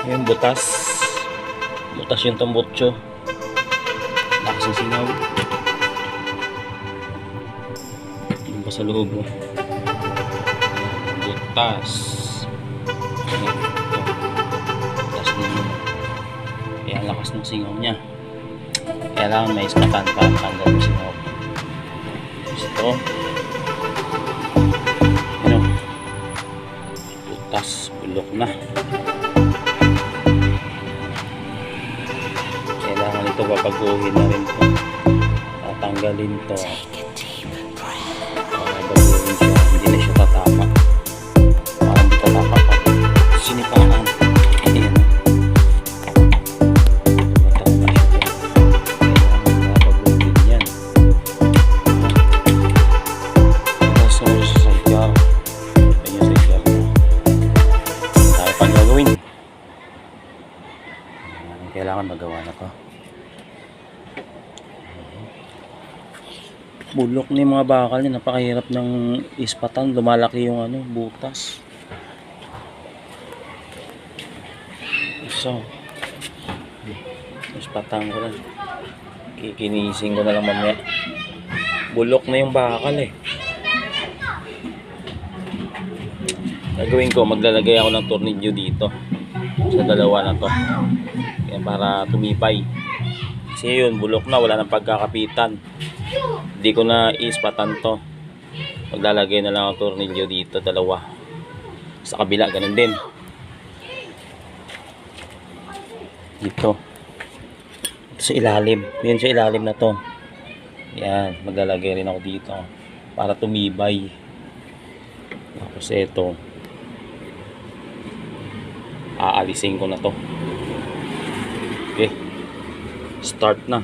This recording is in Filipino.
Yung butas. Butas yung tambutso. Lakas ng singaw. Yung pa sa loob. Butas. Butas din yun. Kaya lakas ng singaw niya. Kailangan may ispatan para tanggal yung singaw. Ito. Ano? Butas. Bulok na. Kailangan ito papaguhin na rin ito. Tatanggalin ito. Baguhin siya. Hindi na siya tatapa. Parang hindi tatapa pa. Sinipaan. Ayan. Matapa siya. Kailangan papaguhin yan. Nasa sa sidecar. Ayan yung sidecar. Tayo pang gagawin. Kailangan magawa na to. Bulok na yung mga bakal niya. Napakahirap ng ispatan. Lumalaki yung butas. So, ispatan ko lang. Kikinisin ko na lang mamaya. Bulok na yung bakal eh. Gagawin ko, maglalagay ako ng tornilyo dito. Sa dalawa na to. Yan, para tumipay. Kasi yun, bulok na, wala nang pagkakapitan. Hindi ko na ispatan to. Maglalagay na lang ang tornilyo dito, dalawa. Sa kabila, ganun din. Dito. Ito sa ilalim. Yun sa ilalim na to. Yan, maglalagay rin ako dito. Para tumibay. Tapos ito. Aalisin ko na to. Okay. Start na.